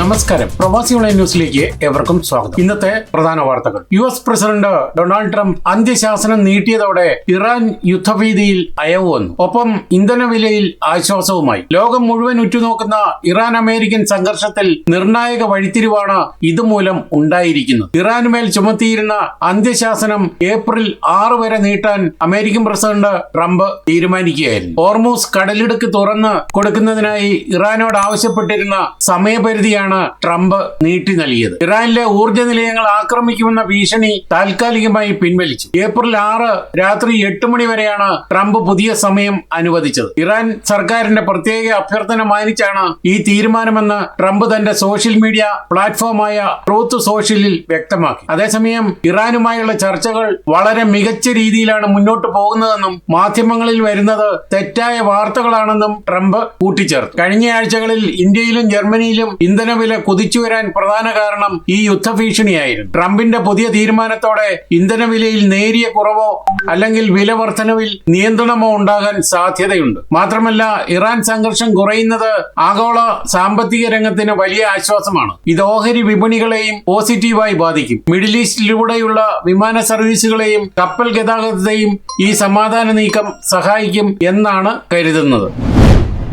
നമസ്കാരം. പ്രവാസി ഓൺലൈൻ ന്യൂസിലേക്ക് ഏവർക്കും സ്വാഗതം. ഇന്നത്തെ പ്രധാന വാർത്തകൾ. US പ്രസിഡന്റ് ഡൊണാൾഡ് ട്രംപ് അന്ത്യശാസനം നീട്ടിയതോടെ ഇറാൻ യുദ്ധഭീതിയിൽ അയവ് വന്നു. ഒപ്പം ഇന്ധനവിലയിൽ ആശ്വാസവുമായി. ലോകം മുഴുവൻ ഉറ്റുനോക്കുന്ന ഇറാൻ അമേരിക്കൻ സംഘർഷത്തിൽ നിർണായക വഴിത്തിരിവാണ് ഇതുമൂലം ഉണ്ടായിരിക്കുന്നത്. ഇറാനുമേൽ ചുമത്തിയിരുന്ന അന്ത്യശാസനം ഏപ്രിൽ 6 വരെ നീട്ടാൻ അമേരിക്കൻ പ്രസിഡന്റ് ട്രംപ് തീരുമാനിക്കുകയായിരുന്നു. ഹോർമൂസ് കടലിടുക്ക് തുറന്ന് കൊടുക്കുന്നതിനായി ഇറാനോട് ആവശ്യപ്പെട്ടിരുന്ന സമയപരിധിയാണ് ട്രംപ് നീട്ടി നൽകിയത്. ഇറാനിലെ ഊർജ്ജ നിലയങ്ങൾ ആക്രമിക്കുമെന്ന ഭീഷണി താൽക്കാലികമായി പിൻവലിച്ചു. ഏപ്രിൽ 6 രാത്രി 8 മണി വരെയാണ് ട്രംപ് പുതിയ സമയം അനുവദിച്ചത്. ഇറാൻ സർക്കാരിന്റെ പ്രത്യേക അഭ്യർത്ഥന മാനിച്ചാണ് ഈ തീരുമാനമെന്ന് ട്രംപ് തന്റെ സോഷ്യൽ മീഡിയ പ്ലാറ്റ്ഫോമായ ട്രൂത്ത് സോഷ്യലിൽ വ്യക്തമാക്കി. അതേസമയം ഇറാനുമായുള്ള ചർച്ചകൾ വളരെ മികച്ച രീതിയിലാണ് മുന്നോട്ട് പോകുന്നതെന്നും മാധ്യമങ്ങളിൽ വരുന്നത് തെറ്റായ വാർത്തകളാണെന്നും ട്രംപ് കൂട്ടിച്ചേർത്തു. കഴിഞ്ഞ ആഴ്ചകളിൽ ഇന്ത്യയിലും ജർമ്മനിയിലും ഇന്ധനവില കുതിച്ചുവരാൻ പ്രധാന കാരണം ഈ യുദ്ധഭീഷണിയായിരുന്നു. ട്രംപിന്റെ പുതിയ തീരുമാനത്തോടെ ഇന്ധനവിലയിൽ നേരിയ കുറവോ അല്ലെങ്കിൽ വില വർധനവിൽ നിയന്ത്രണമോ ഉണ്ടാകാൻ സാധ്യതയുണ്ട്. മാത്രമല്ല, ഇറാൻ സംഘർഷം കുറയുന്നത് ആഗോള സാമ്പത്തിക രംഗത്തിന് വലിയ ആശ്വാസമാണ്. ഇത് ഓഹരി വിപണികളെയും പോസിറ്റീവായി ബാധിക്കും. മിഡിൽ ഈസ്റ്റിലൂടെയുള്ള വിമാന സർവീസുകളെയും കപ്പൽ ഗതാഗതത്തെയും ഈ സമാധാന നീക്കം സഹായിക്കും എന്നാണ് കരുതുന്നത്.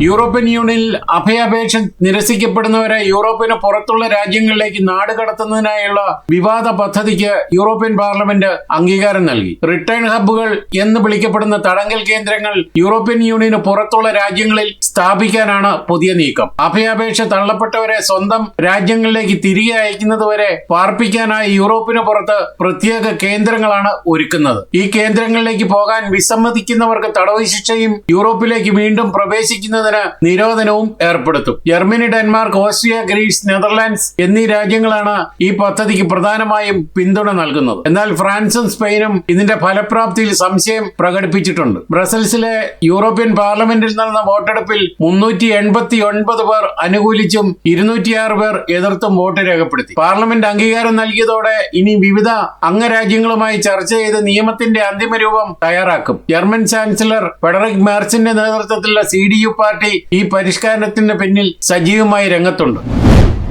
യൂറോപ്യൻ യൂണിയനിൽ അഭയാപേക്ഷ നിരസിക്കപ്പെടുന്നവരെ യൂറോപ്പിന് പുറത്തുള്ള രാജ്യങ്ങളിലേക്ക് നാടുകടത്തുന്നതിനായുള്ള വിവാദ പദ്ധതിക്ക് യൂറോപ്യൻ പാർലമെന്റ് അംഗീകാരം നൽകി. റിട്ടേൺ ഹബ്ബുകൾ എന്ന് വിളിക്കപ്പെടുന്ന തടങ്കൽ കേന്ദ്രങ്ങൾ യൂറോപ്യൻ യൂണിയന് പുറത്തുള്ള രാജ്യങ്ങളിൽ സ്ഥാപിക്കാനാണ് പുതിയ നീക്കം. അഭയാപേക്ഷ തള്ളപ്പെട്ടവരെ സ്വന്തം രാജ്യങ്ങളിലേക്ക് തിരികെ അയക്കുന്നതുവരെ പാർപ്പിക്കാനായി യൂറോപ്പിന് പുറത്ത് പ്രത്യേക കേന്ദ്രങ്ങളാണ് ഒരുക്കുന്നത്. ഈ കേന്ദ്രങ്ങളിലേക്ക് പോകാൻ വിസമ്മതിക്കുന്നവർക്ക് തടവ് ശിക്ഷയും യൂറോപ്പിലേക്ക് വീണ്ടും പ്രവേശിക്കുന്നതിന് നിരോധനവും ഏർപ്പെടുത്തും. Germany, Denmark, Austria, Greece, Netherlands എന്നീ രാജ്യങ്ങളാണ് ഈ പദ്ധതിക്ക് പ്രധാനമായും പിന്തുണ നൽകുന്നത്. എന്നാൽ ഫ്രാൻസും സ്പെയിനും ഇതിന്റെ ഫലപ്രാപ്തിയിൽ സംശയം പ്രകടിപ്പിച്ചിട്ടുണ്ട്. ബ്രസൽസിലെ യൂറോപ്യൻ പാർലമെന്റിൽ നടന്ന വോട്ടെടുപ്പിൽ 389 പേർ അനുകൂലിച്ചും 206 പേർ എതിർത്തും വോട്ട് രേഖപ്പെടുത്തി. പാർലമെന്റ് അംഗീകാരം നൽകിയതോടെ ഇനി വിവിധ അംഗരാജ്യങ്ങളുമായി ചർച്ച ചെയ്ത് നിയമത്തിന്റെ അന്തിമ രൂപം തയ്യാറാക്കും. ജർമ്മൻ ചാൻസലർ ഫെഡറിക് മെർസിന്റെ നേതൃത്വത്തിലുള്ള CDU പാർട്ടി ഈ പരിഷ്കരണത്തിന് പിന്നിൽ സജീവമായി രംഗത്തുണ്ട്.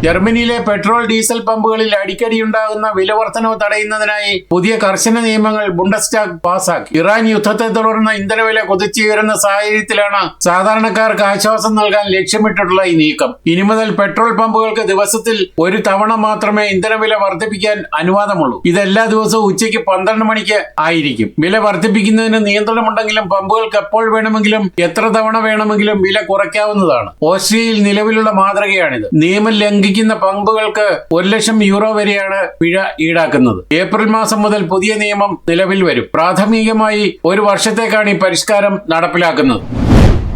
ജർമ്മനിയിലെ പെട്രോൾ ഡീസൽ പമ്പുകളിൽ അടിക്കടി ഉണ്ടാകുന്ന വിലവർധനവ് തടയുന്നതിനായി പുതിയ കർശന നിയമങ്ങൾ ബുണ്ടസ്റ്റാഗ് പാസാക്കി. ഇറാൻ യുദ്ധത്തെ തുടർന്ന് ഇന്ധനവില കുതിച്ചുയരുന്ന സാഹചര്യത്തിലാണ് സാധാരണക്കാർക്ക് ആശ്വാസം നൽകാൻ ലക്ഷ്യമിട്ടിട്ടുള്ള ഈ നീക്കം. ഇനി മുതൽ പെട്രോൾ പമ്പുകൾക്ക് ദിവസത്തിൽ ഒരു തവണ മാത്രമേ ഇന്ധനവില വർദ്ധിപ്പിക്കാൻ അനുവാദമുള്ളൂ. ഇത് എല്ലാ ദിവസവും ഉച്ചയ്ക്ക് 12 മണിക്ക് ആയിരിക്കും. വില വർദ്ധിപ്പിക്കുന്നതിന് നിയന്ത്രണമുണ്ടെങ്കിലും പമ്പുകൾക്ക് എപ്പോൾ വേണമെങ്കിലും എത്ര തവണ വേണമെങ്കിലും വില കുറയ്ക്കാവുന്നതാണ്. ഓസ്ട്രിയയിൽ നിലവിലുള്ള മാതൃകയാണിത്. നിയമം ലംഘിക്കുന്ന പമ്പുകൾക്ക് 1,00,000 യൂറോ വരെയാണ് പിഴ ഈടാക്കുന്നത്. ഏപ്രിൽ മാസം മുതൽ പുതിയ നിയമം നിലവിൽ വരും. പ്രാഥമികമായി 1 വർഷത്തേക്കാണ് ഈ പരിഷ്കാരം നടപ്പിലാക്കുന്നത്.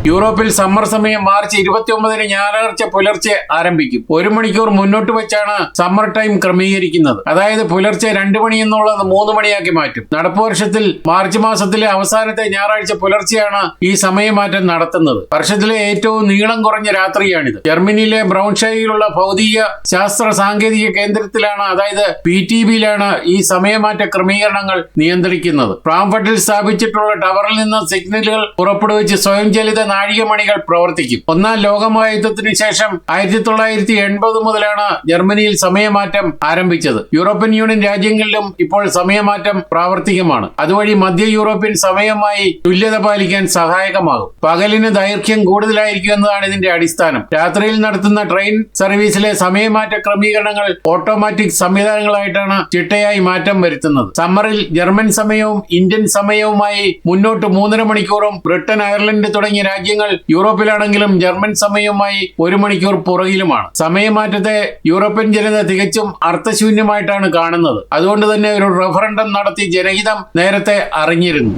യൂറോപ്പിൽ സമ്മർ സമയം മാർച്ച് 29 ഞായറാഴ്ച പുലർച്ചെ ആരംഭിക്കും. 1 മണിക്കൂർ മുന്നോട്ട് വെച്ചാണ് സമ്മർ ടൈം ക്രമീകരിക്കുന്നത്. അതായത് പുലർച്ചെ 2 മണി എന്നുള്ളത് 3 മണിയാക്കി മാറ്റും. നടപ്പ് വർഷത്തിൽ മാർച്ച് മാസത്തിലെ അവസാനത്തെ ഞായറാഴ്ച പുലർച്ചെയാണ് ഈ സമയമാറ്റം നടത്തുന്നത്. വർഷത്തിലെ ഏറ്റവും നീളം കുറഞ്ഞ രാത്രിയാണിത്. ജർമ്മനിയിലെ ബ്രൗൺഷൈയിലുള്ള ഭൗതിക ശാസ്ത്ര സാങ്കേതിക കേന്ദ്രത്തിലാണ്, അതായത് PTBയിലാണ് ഈ സമയമാറ്റ ക്രമീകരണങ്ങൾ നിയന്ത്രിക്കുന്നത്. ഫ്രാങ്ക്ഫർട്ടിൽ സ്ഥാപിച്ചിട്ടുള്ള ടവറിൽ നിന്ന് സിഗ്നലുകൾ പുറപ്പെടുവിച്ച് സ്വയംചലിത നാഴികമണികൾ പ്രവർത്തിക്കും. ഒന്നാം ലോകമഹായുദ്ധത്തിന് ശേഷം 1980 മുതലാണ് ജർമ്മനിയിൽ സമയമാറ്റം ആരംഭിച്ചത്. യൂറോപ്യൻ യൂണിയൻ രാജ്യങ്ങളിലും ഇപ്പോൾ സമയമാറ്റം പ്രാവർത്തികമാണ്. അതുവഴി മധ്യ യൂറോപ്യൻ സമയവുമായി തുല്യത പാലിക്കാൻ സഹായകമാകും. പകലിന് ദൈർഘ്യം കൂടുതലായിരിക്കും എന്നതാണ് ഇതിന്റെ അടിസ്ഥാനം. രാത്രിയിൽ നടത്തുന്ന ട്രെയിൻ സർവീസിലെ സമയമാറ്റ ക്രമീകരണങ്ങൾ ഓട്ടോമാറ്റിക് സംവിധാനങ്ങളായിട്ടാണ് ചിട്ടയായി മാറ്റം വരുത്തുന്നത്. സമ്മറിൽ ജർമ്മൻ സമയവും ഇന്ത്യൻ സമയവുമായി മുന്നോട്ട് 3.5 മണിക്കൂറും ബ്രിട്ടൻ, അയർലൻഡ് തുടങ്ങിയ രാജ്യങ്ങൾ യൂറോപ്പിലാണെങ്കിലും ജർമ്മൻ സമയവുമായി 1 മണിക്കൂർ പുറകിലുമാണ്. സമയമാറ്റത്തെ യൂറോപ്യൻ ജനത തികച്ചും അർത്ഥശൂന്യമായിട്ടാണ് കാണുന്നത്. അതുകൊണ്ട് തന്നെ ഒരു റഫറൻഡം നടത്തി ജനഹിതം നേരത്തെ അറിഞ്ഞിരുന്നു.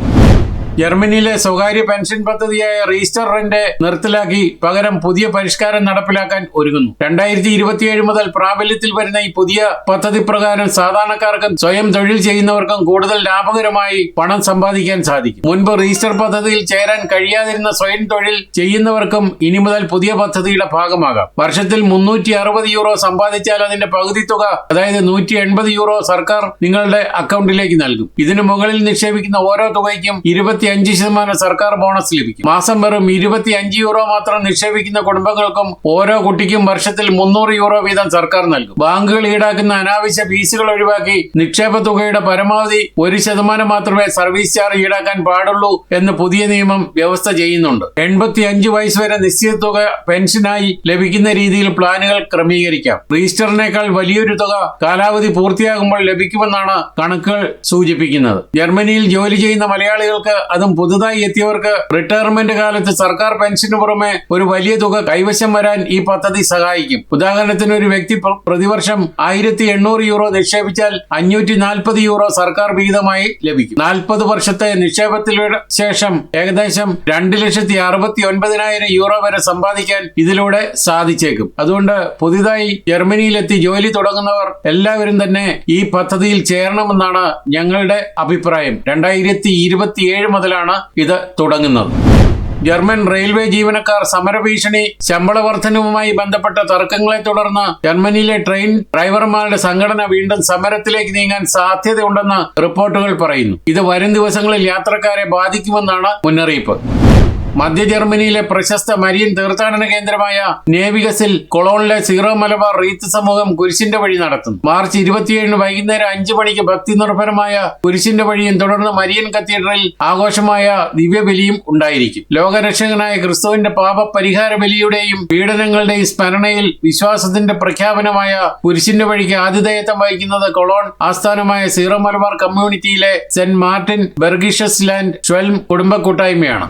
ജർമ്മനിയിലെ സ്വകാര്യ പെൻഷൻ പദ്ധതിയായ റീസ്റ്റർ റെന്റ് നിർത്തലാക്കി പകരം പുതിയ പരിഷ്കാരം നടപ്പിലാക്കാൻ ഒരുങ്ങുന്നു. 2027 മുതൽ പ്രാബല്യത്തിൽ വരുന്ന ഈ പുതിയ പദ്ധതി പ്രകാരം സാധാരണക്കാർക്കും സ്വയം തൊഴിൽ ചെയ്യുന്നവർക്കും കൂടുതൽ ലാഭകരമായി പണം സമ്പാദിക്കാൻ സാധിക്കും. മുൻപ് റീസ്റ്റർ പദ്ധതിയിൽ ചേരാൻ കഴിയാതിരുന്ന സ്വയം തൊഴിൽ ചെയ്യുന്നവർക്കും ഇനി മുതൽ പുതിയ പദ്ധതിയുടെ ഭാഗമാകാം. വർഷത്തിൽ 360 യൂറോ സമ്പാദിച്ചാൽ അതിന്റെ പകുതി തുക, അതായത് 180 യൂറോ സർക്കാർ നിങ്ങളുടെ അക്കൗണ്ടിലേക്ക് നൽകും. ഇതിനു മുകളിൽ നിക്ഷേപിക്കുന്ന ഓരോ തുകയ്ക്കും 20 75% സർക്കാർ ബോണസ് ലഭിക്കും. മാസം വെറും 25 യൂറോ മാത്രം നിക്ഷേപിക്കുന്ന കുടുംബങ്ങൾക്കും ഓരോ കുട്ടിക്കും വർഷത്തിൽ 300 യൂറോ വീതം സർക്കാർ നൽകും. ബാങ്കുകൾ ഈടാക്കുന്ന അനാവശ്യ ഫീസുകൾ ഒഴിവാക്കി നിക്ഷേപ തുകയുടെ പരമാവധി 1% മാത്രമേ സർവീസ് ചാർജ് ഈടാക്കാൻ പാടുള്ളൂ എന്ന് പുതിയ നിയമം വ്യവസ്ഥ ചെയ്യുന്നുണ്ട്. 85 വയസ്സ് വരെ നിശ്ചിത തുക പെൻഷനായി ലഭിക്കുന്ന രീതിയിൽ പ്ലാനുകൾ ക്രമീകരിക്കാം. രജിസ്റ്ററിനേക്കാൾ വലിയൊരു തുക കാലാവധി പൂർത്തിയാകുമ്പോൾ ലഭിക്കുമെന്നാണ് കണക്കുകൾ സൂചിപ്പിക്കുന്നത്. ജർമ്മനിയിൽ ജോലി ചെയ്യുന്ന മലയാളികൾക്ക്, അതും പുതുതായി എത്തിയവർക്ക്, റിട്ടയർമെന്റ് കാലത്ത് സർക്കാർ പെൻഷന് പുറമെ ഒരു വലിയ തുക കൈവശം വരാൻ ഈ പദ്ധതി സഹായിക്കും. ഉദാഹരണത്തിന്, ഒരു വ്യക്തി പ്രതിവർഷം 1800 യൂറോ നിക്ഷേപിച്ചാൽ 540 യൂറോ സർക്കാർ വിഹിതമായി ലഭിക്കും. 40 വർഷത്തെ നിക്ഷേപത്തിലൂടെ ശേഷം ഏകദേശം 2,69,000 യൂറോ വരെ സമ്പാദിക്കാൻ ഇതിലൂടെ സാധിച്ചേക്കും. അതുകൊണ്ട് പുതിയതായി ജർമ്മനിയിലെത്തി ജോലി തുടങ്ങുന്നവർ എല്ലാവരും തന്നെ ഈ പദ്ധതിയിൽ ചേരണമെന്നാണ് ഞങ്ങളുടെ അഭിപ്രായം. 2027 മുതലാണ് ഇത് തുടങ്ങുന്നത്. ജർമ്മൻ റെയിൽവേ ജീവനക്കാർ സമരഭീഷണി, ശമ്പള വർധനവുമായി ബന്ധപ്പെട്ട തർക്കങ്ങളെ തുടർന്ന് ജർമ്മനിയിലെ ട്രെയിൻ ഡ്രൈവർമാരുടെ സംഘടന വീണ്ടും സമരത്തിലേക്ക് നീങ്ങാൻ സാധ്യതയുണ്ടെന്ന് റിപ്പോർട്ടുകൾ പറയുന്നു. ഇത് വരും ദിവസങ്ങളിൽ യാത്രക്കാരെ ബാധിക്കുമെന്നാണ് മുന്നറിയിപ്പ്. മധ്യ ജർമ്മനിയിലെ പ്രശസ്ത മരിയൻ തീർത്ഥാടന കേന്ദ്രമായ നേവിഗസിൽ കൊളോണിലെ സീറോ മലബാർ റീത്ത് സമൂഹം കുരിശിന്റെ വഴി നടത്തുന്നു. മാർച്ച് 27 വൈകുന്നേരം 5 മണിക്ക് ഭക്തി നിർഭരമായ കുരിശിന്റെ വഴിയും തുടർന്ന് മരിയൻ കത്തീഡ്രലിൽ ആഘോഷമായ ദിവ്യബലിയും ഉണ്ടായിരിക്കും. ലോകരക്ഷകനായ ക്രിസ്തുവിന്റെ പാപ പരിഹാര ബലിയുടെയും പീഡനങ്ങളുടെയും സ്മരണയിൽ വിശ്വാസത്തിന്റെ പ്രഖ്യാപനമായ കുരിശിന്റെ വഴിക്ക് ആതിഥേയത്വം വഹിക്കുന്നത് കൊളോൺ ആസ്ഥാനമായ സീറോ മലബാർ കമ്മ്യൂണിറ്റിയിലെ Saint Martin Bergisches Land Schwelm കുടുംബ കൂട്ടായ്മയാണ്.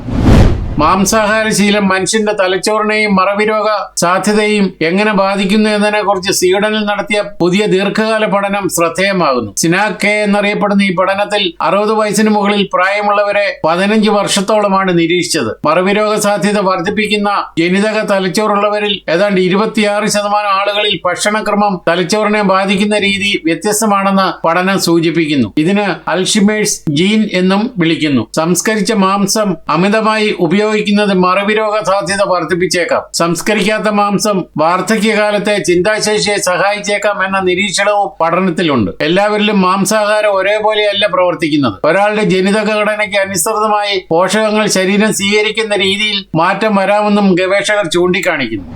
മാംസാഹാരശീലം മനുഷ്യന്റെ തലച്ചോറിനെയും മറവിരോഗ സാധ്യതയും എങ്ങനെ ബാധിക്കുന്നു എന്നതിനെ കുറിച്ച് സ്വീഡനിൽ നടത്തിയ പുതിയ ദീർഘകാല പഠനം ശ്രദ്ധേയമാകുന്നു. സിനാകെ എന്നറിയപ്പെടുന്ന ഈ പഠനത്തിൽ 60 വയസ്സിന് മുകളിൽ പ്രായമുള്ളവരെ 15 വർഷത്തോളമാണ് നിരീക്ഷിച്ചത്. മറവിരോഗ സാധ്യത വർദ്ധിപ്പിക്കുന്ന ജനിതക തലച്ചോറുള്ളവരിൽ ഏതാണ്ട് 26% ആളുകളിൽ ഭക്ഷണക്രമം തലച്ചോറിനെ ബാധിക്കുന്ന രീതി വ്യത്യസ്തമാണെന്ന് പഠനം സൂചിപ്പിക്കുന്നു. ഇതിന് അൽഷിമേഴ്സ് ജീൻ എന്നും വിളിക്കുന്നു. സംസ്കരിച്ച മാംസം അമിതമായി ഉപയോഗിക്കുന്നത് മറവിരോഗ സാധ്യത വർദ്ധിപ്പിച്ചേക്കാം. സംസ്കരിക്കാത്ത മാംസം വാർദ്ധക്യകാലത്തെ ചിന്താശേഷിയെ സഹായിച്ചേക്കാം എന്ന നിരീക്ഷണവും പഠനത്തിലുണ്ട്. എല്ലാവരിലും മാംസാഹാരം ഒരേപോലെയല്ല പ്രവർത്തിക്കുന്നത്. ഒരാളുടെ ജനിതക ഘടനയ്ക്ക് അനുസൃതമായി പോഷകങ്ങൾ ശരീരം സ്വീകരിക്കുന്ന രീതിയിൽ മാറ്റം വരാമെന്നും ഗവേഷകർ ചൂണ്ടിക്കാണിക്കുന്നു.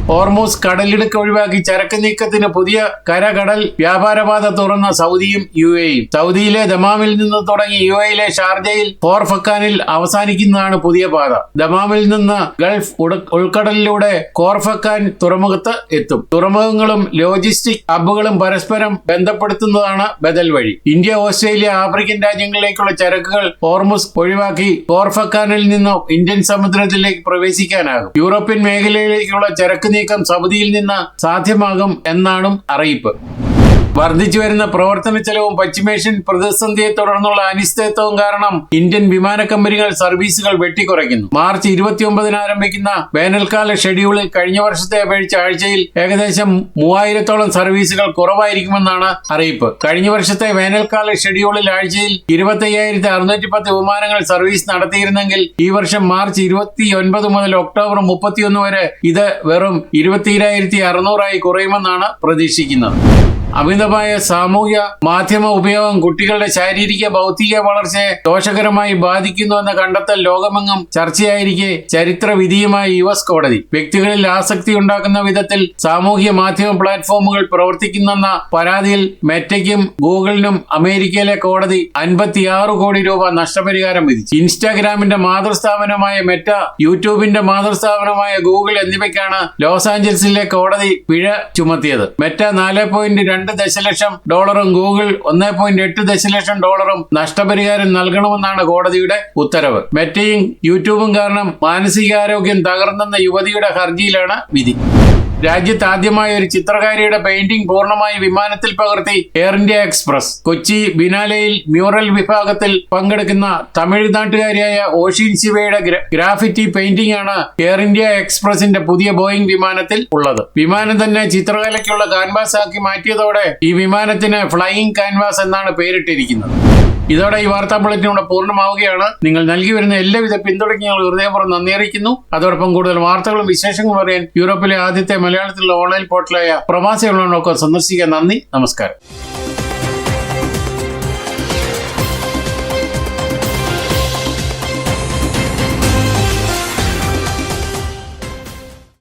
ഹോർമൂസ് കടലിടുക്ക് ഒഴിവാക്കി ചരക്ക് നീക്കത്തിന് പുതിയ കരകടൽ വ്യാപാരപാത തുറന്ന സൗദിയും UAEയും. സൗദിയിലെ ദമാമിൽ നിന്ന് തുടങ്ങി UAEയിലെ ഷാർജയിൽ കോർഫക്കാനിൽ അവസാനിക്കുന്നതാണ് പുതിയ പാത. ദമാമിൽ നിന്ന് ഗൾഫ് ഉൾക്കടലിലൂടെ കോർഫക്കാൻ തുറമുഖത്ത് എത്തും. തുറമുഖങ്ങളും ലോജിസ്റ്റിക് ഹബ്ബുകളും പരസ്പരം ബന്ധപ്പെടുത്തുന്നതാണ് ബദൽ വഴി. ഇന്ത്യ, ഓസ്ട്രേലിയ, ആഫ്രിക്കൻ രാജ്യങ്ങളിലേക്കുള്ള ചരക്കുകൾ ഹോർമൂസ് ഒഴിവാക്കി കോർഫക്കാനിൽ നിന്ന് ഇന്ത്യൻ സമുദ്രത്തിലേക്ക് പ്രവേശിക്കാനാകും. യൂറോപ്യൻ മേഖലയിലേക്കുള്ള ചരക്ക് നീക്കം സൗദിയിൽ നിന്ന് സാധ്യമാകും എന്നാണ് അറിയിപ്പ്. വർദ്ധിച്ചു വരുന്ന പ്രവർത്തന ചെലവും പശ്ചിമേഷ്യൻ പ്രതിസന്ധിയെ തുടർന്നുള്ള അനിശ്ചിതത്വവും കാരണം ഇന്ത്യൻ വിമാന കമ്പനികൾ സർവീസുകൾ വെട്ടിക്കുറയ്ക്കുന്നു. മാർച്ച് 29 ആരംഭിക്കുന്ന വേനൽക്കാല ഷെഡ്യൂളിൽ കഴിഞ്ഞ വർഷത്തെ അപേക്ഷിച്ച് ആഴ്ചയിൽ ഏകദേശം 3000-ഓളം സർവീസുകൾ കുറവായിരിക്കുമെന്നാണ് അറിയിപ്പ്. കഴിഞ്ഞ വർഷത്തെ വേനൽക്കാല ഷെഡ്യൂളിൽ ആഴ്ചയിൽ 25,610 വിമാനങ്ങൾ സർവീസ് നടത്തിയിരുന്നെങ്കിൽ ഈ വർഷം മാർച്ച് 29 മുതൽ ഒക്ടോബർ 31 വരെ ഇത് വെറും 22,600 കുറയുമെന്നാണ് പ്രതീക്ഷിക്കുന്നത്. അമിതമായ സാമൂഹ്യ മാധ്യമ ഉപയോഗം കുട്ടികളുടെ ശാരീരിക ഭൗതിക വളർച്ചയെ ദോഷകരമായി ബാധിക്കുന്നുവെന്ന കണ്ടെത്തൽ ലോകമെങ്ങും ചർച്ചയായിരിക്കെ ചരിത്രവിധിയുമായ US കോടതി വ്യക്തികളിൽ ആസക്തി ഉണ്ടാക്കുന്ന വിധത്തിൽ സാമൂഹ്യ മാധ്യമ പ്ലാറ്റ്ഫോമുകൾ പ്രവർത്തിക്കുന്നെന്ന പരാതിയിൽ മെറ്റയ്ക്കും ഗൂഗിളിനും അമേരിക്കയിലെ കോടതി 56 കോടി രൂപ നഷ്ടപരിഹാരം വിധിച്ചു. ഇൻസ്റ്റാഗ്രാമിന്റെ മാതൃസ്ഥാപനമായ മെറ്റ, യൂട്യൂബിന്റെ മാതൃസ്ഥാപനമായ ഗൂഗിൾ എന്നിവയ്ക്കാണ് ലോസ് ആഞ്ചൽസിലെ കോടതി പിഴ ചുമത്തിയത്. മെറ്റ $4.2 ദശലക്ഷം ഗൂഗിൾ $1.8 ദശലക്ഷം നഷ്ടപരിഹാരം നൽകണമെന്നാണ് കോടതിയുടെ ഉത്തരവ്. മെറ്റയും യൂട്യൂബും കാരണം മാനസികാരോഗ്യം തകർന്നെന്ന യുവതിയുടെ ഹർജിയിലാണ് വിധി. രാജ്യത്ത് ആദ്യമായ ഒരു ചിത്രകാരിയുടെ പെയിന്റിംഗ് പൂർണ്ണമായി വിമാനത്തിൽ പകർത്തി എയർ ഇന്ത്യ എക്സ്പ്രസ്. കൊച്ചി ബിനാലയിൽ മ്യൂറൽ വിഭാഗത്തിൽ പങ്കെടുക്കുന്ന തമിഴ്നാട്ടുകാരിയായ ഓഷിൻ ശിവയുടെ ഗ്രാഫിറ്റി പെയിന്റിംഗ് ആണ് എയർ ഇന്ത്യ എക്സ്പ്രസിന്റെ പുതിയ ബോയിംഗ് വിമാനത്തിൽ ഉള്ളത്. വിമാനം തന്നെ ചിത്രകലയ്ക്കുള്ള കാൻവാസ് ആക്കി മാറ്റിയതോടെ ഈ വിമാനത്തിന് ഫ്ലൈയിങ് കാൻവാസ് എന്നാണ് പേരിട്ടിരിക്കുന്നത്. ഇതോടെ ഈ വാർത്താ ബുള്ളറ്റിൻ ഇവിടെ പൂർണ്ണമാവുകയാണ്. നിങ്ങൾ നൽകി വരുന്ന എല്ലാവിധ പിന്തുണയ്ക്ക് ഞങ്ങൾ ഹൃദയപൂർവ്വം നന്ദി അറിയിക്കുന്നു. അതോടൊപ്പം കൂടുതൽ വാർത്തകളും വിശേഷങ്ങളും അറിയാൻ യൂറോപ്പിലെ ആദ്യത്തെ മലയാളത്തിലുള്ള ഓൺലൈൻ പോർട്ടലായ പ്രവാസി ഓൺലൈൻ സന്ദർശിക്കാൻ നന്ദി. നമസ്കാരം.